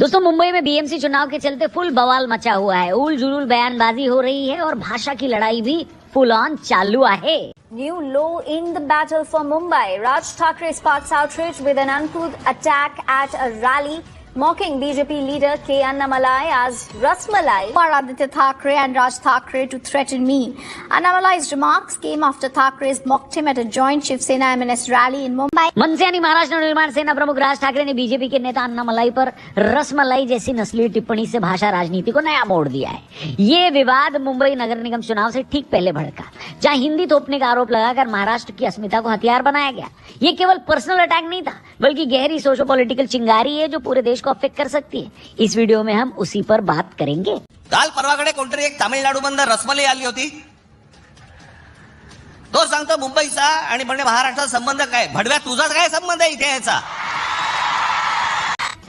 New low in the battle for Mumbai. Raj Thackeray sparks outrage with an uncouth attack at a rally, mocking BJP leader K. Annamalai as Rasmalai. For Aditya Thackeray and Raj Thackeray to threaten me. Annamalai's remarks came after Thackeray mocked him at a joint Shiv Sena MNS rally in Mumbai. मनसे यानी महाराष्ट्र निर्माण सेना प्रमुख राज ठाकरे ने BJP के नेता अन्नामलाई पर रसमलाई जैसी नस्लीय टिप्पणी से भाषा राजनीति को नया मोड़ दिया है। ये विवाद मुंबई नगर निगम चुनाव से ठीक पहले भड़का, जहां हिंदी थोपने का आरोप लगाकर महाराष्ट्र की अस्मिता को हथियार बनाया गया। ये केवल पर्सनल अटैक नहीं था, बल्कि गहरी सोशो पॉलिटिकल चिंगारी है जो पूरे देश को अफेक्ट कर सकती है। इस वीडियो में हम उसी पर बात करेंगे। काल परवाकडे कोणतरी एक तामिळनाडू बंद रसमलाई आली होती, तो सांगतो मुंबईचा आणि म्हणजे महाराष्ट्राचा संबंध काय? भडव्या तुझा काय संबंध आहे इथे याचा?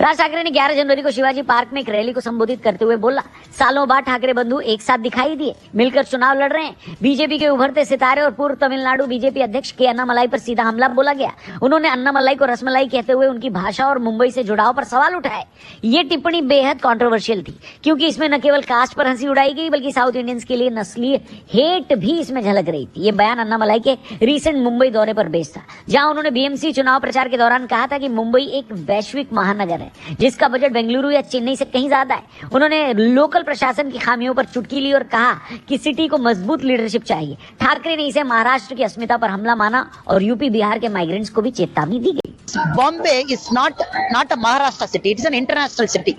राज ठाकरे ने 11 जनवरी को शिवाजी पार्क में एक रैली को संबोधित करते हुए बोला, सालों बाद ठाकरे बंधु एक साथ दिखाई दिए, मिलकर चुनाव लड़ रहे हैं। बीजेपी के उभरते सितारे और पूर्व तमिलनाडु बीजेपी अध्यक्ष के अन्नामलाई पर सीधा हमला बोला गया। उन्होंने अन्नामलाई को रसमलाई कहते हुए उनकी भाषा और मुंबई से जुड़ाव पर सवाल उठाए। ये टिप्पणी बेहद कंट्रोवर्शियल थी, क्योंकि इसमें न केवल कास्ट पर हंसी उड़ाई गई, बल्कि साउथ इंडियंस के लिए नस्लीय हेट भी इसमें झलक रही थी। ये बयान अन्नामलाई के रीसेंट मुंबई दौरे पर बेस्ड था, जहां उन्होंने बीएमसी चुनाव प्रचार के दौरान कहा था कि मुंबई एक वैश्विक महानगर है, जिसका बजट बेंगलुरु या चेन्नई से कहीं ज्यादा है। उन्होंने लोकल प्रशासन की खामियों पर चुटकी ली और कहा कि सिटी को मजबूत लीडरशिप चाहिए। ठाकरे ने इसे महाराष्ट्र की अस्मिता पर हमला माना और यूपी बिहार के माइग्रेंट्स को भी चेतावनी दी गई। Bombay is not a Maharashtra city, it is an international city.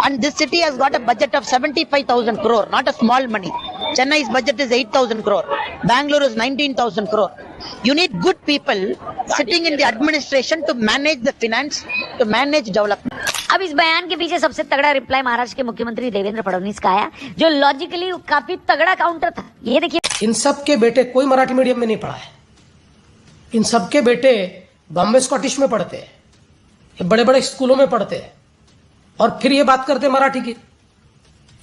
And this city has got a budget of 75,000 crore, not a small money. Chennai's budget is 8,000 crore. Bangalore is 19,000 crore. You need good people sitting in the administration to manage the finance, to manage development. अब इस बयान के पीछे सबसे तगड़ा reply Maharashtra के मुख्यमंत्री देवेंद्र फडणवीस का आया, जो लॉजिकली काफी तगड़ा काउंटर था। ये देखिए, इन सब के बेटे कोई मराठी मीडियम में नहीं पढ़ा है। इन सब के बेटे बॉम्बे स्कॉटिश में पढ़ते हैं, बड़े बड़े स्कूलों में पढ़ते हैं, और फिर ये बात करते हैं मराठी की।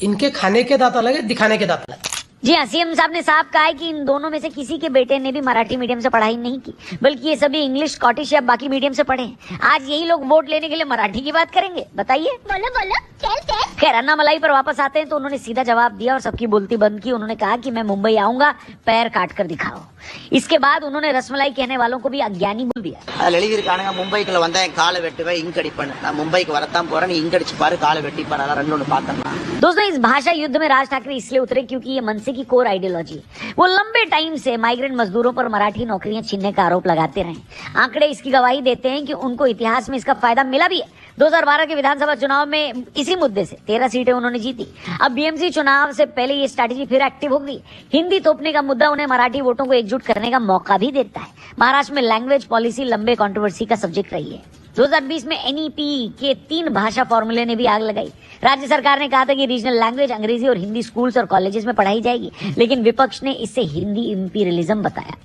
इनके खाने के दांत अलग है, दिखाने के दांत अलग है। जी हाँ, सीएम साहब ने साफ कहा है कि इन दोनों में से किसी के बेटे ने भी मराठी मीडियम से पढ़ाई नहीं की, बल्कि ये सभी इंग्लिश, स्कॉटिश या बाकी मीडियम से पढ़े हैं। आज यही लोग वोट लेने के लिए मराठी की बात करेंगे, बताइए। बोलो खैर, अन्नामलाई पर वापस आते हैं तो उन्होंने सीधा जवाब दिया और सबकी बोलती बंद की। उन्होंने कहा कि मैं मुंबई आऊंगा, पैर काट कर दिखाओ। इसके बाद उन्होंने रसमलाई कहने वालों को भी अज्ञानी बोल दिया। मुंबईக்குள்ள வந்தேன், காலை வெட்டுவேன், இங்கடிப்பேன்। நான் மும்பைக்கு வரத்தான் போறேன், நீ இங்கடிச்சு பாரு, காலை வெட்டி பாரு, அதான் ரெண்டு பார்த்தேன்। दोस्तों, इस भाषा युद्ध में राज ठाकरे इसलिए उतरे क्योंकि ये मनसे की कोर आइडियोलॉजी है। वो लंबे टाइम से माइग्रेंट मजदूरों पर मराठी नौकरियां छीनने का आरोप लगाते रहे। आंकड़े इसकी गवाही देते हैं कि उनको इतिहास में इसका फायदा मिला भी है। 2012 के विधानसभा चुनाव में इसी मुद्दे से 13 सीटें उन्होंने जीती। अब बीएमसी चुनाव से पहले ये स्ट्रैटेजी फिर एक्टिव हो गई। हिंदी थोपने का मुद्दा उन्हें मराठी वोटों को एकजुट करने का मौका भी देता है। महाराष्ट्र में लैंग्वेज पॉलिसी लंबे कंट्रोवर्सी का सब्जेक्ट रही है। 2020 में एनईपी के 3 भाषा फॉर्मूले ने भी आग लगाई। राज्य सरकार ने कहा था कि रीजनल लैंग्वेज अंग्रेजी और हिंदी स्कूल्स और कॉलेजेस में पढ़ाई जाएगी, लेकिन विपक्ष ने इसे हिंदी इंपीरियलिज्म बताया।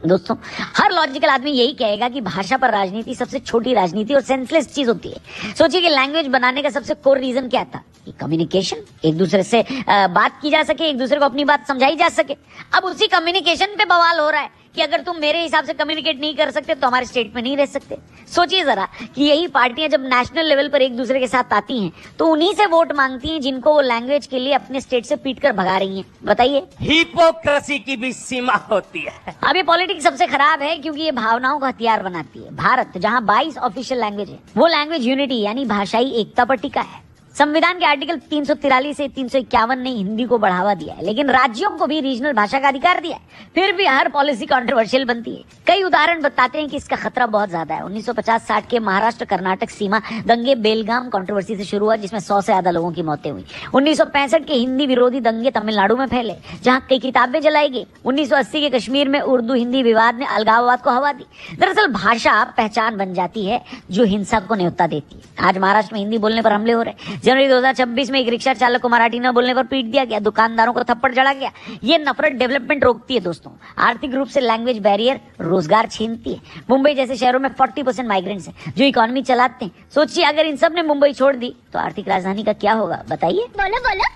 दोस्तों, हर लॉजिकल आदमी यही कहेगा कि भाषा पर राजनीति सबसे छोटी राजनीति और सेंसलेस चीज होती है। सोचिए कि लैंग्वेज बनाने का सबसे कोर रीजन क्या था? कि कम्युनिकेशन, एक दूसरे से बात की जा सके, एक दूसरे को अपनी बात समझाई जा सके। अब उसी कम्युनिकेशन पे बवाल हो रहा है कि अगर तुम मेरे हिसाब से कम्युनिकेट नहीं कर सकते तो हमारे स्टेट में नहीं रह सकते। सोचिए जरा कि यही पार्टियां जब नेशनल लेवल पर एक दूसरे के साथ आती हैं तो उन्हीं से वोट मांगती हैं जिनको वो लैंग्वेज के लिए अपने स्टेट से पीट कर भगा रही हैं। बताइए, हिपोक्रेसी की भी सीमा होती है। अब ये पॉलिटिक्स सबसे खराब है क्योंकि ये भावनाओं का हथियार बनाती है। भारत जहां 22 ऑफिशियल लैंग्वेज है, वो लैंग्वेज यूनिटी यानी भाषाई एकता पर टिका है। संविधान के आर्टिकल 343 से 351 ने हिंदी को बढ़ावा दिया है, लेकिन राज्यों को भी रीजनल भाषा का अधिकार दिया है। फिर भी हर पॉलिसी कंट्रोवर्शियल बनती है। कई उदाहरण बताते हैं कि इसका खतरा बहुत ज्यादा है। 1950-60 के महाराष्ट्र कर्नाटक सीमा दंगे बेलगाम कंट्रोवर्सी से शुरू हुआ, जिसमें 100 से ज्यादा लोगों की मौतें हुई। 1965 के हिंदी विरोधी दंगे तमिलनाडु में फैले, जहां कई किताबें जलाई गई। 1980 के कश्मीर में उर्दू हिंदी विवाद ने अलगाववाद को हवा दी। दरअसल भाषा पहचान बन जाती है जो हिंसा को न्योता देती है। आज महाराष्ट्र में हिंदी बोलने पर हमले हो रहे हैं, जनवरी 2026 में एक रिक्शा चालक को मराठी न बोलने पर पीट दिया गया, दुकानदारों को थप्पड़ जड़ा गया। ये नफरत डेवलपमेंट रोकती है दोस्तों। आर्थिक रूप से लैंग्वेज बैरियर रोजगार छीनती है। मुंबई जैसे शहरों में 40% माइग्रेंट्स हैं जो इकोनॉमी चलाते हैं। सोचिए अगर इन सब ने मुंबई छोड़ दी तो आर्थिक राजधानी का क्या होगा, बताइए। बोलो बोलो,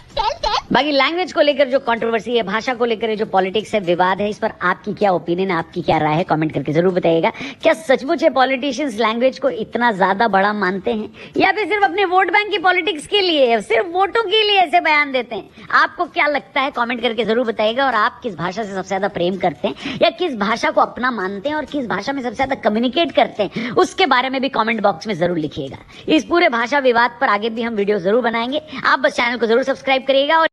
बाकी लैंग्वेज को लेकर जो कंट्रोवर्सी है, भाषा को लेकर जो पॉलिटिक्स है, विवाद है, इस पर आपकी क्या ओपिनियन है, आपकी क्या राय है, कमेंट करके जरूर बताइएगा। क्या सचमुच है पॉलिटिशियंस लैंग्वेज को इतना ज्यादा बड़ा मानते हैं या फिर सिर्फ अपने वोट बैंक की पॉलिटिक्स के लिए, सिर्फ वोटों के लिए ऐसे बयान देते हैं? आपको क्या लगता है, कमेंट करके जरूर बताइएगा। और आप किस भाषा से सबसे ज्यादा प्रेम करते हैं या किस भाषा को अपना मानते हैं और किस भाषा में सबसे ज्यादा कम्युनिकेट करते हैं, उसके बारे में भी कमेंट बॉक्स में जरूर लिखिएगा। इस पूरे भाषा विवाद पर आगे भी हम वीडियो जरूर बनाएंगे। आप बस चैनल को जरूर सब्सक्राइब करिएगा और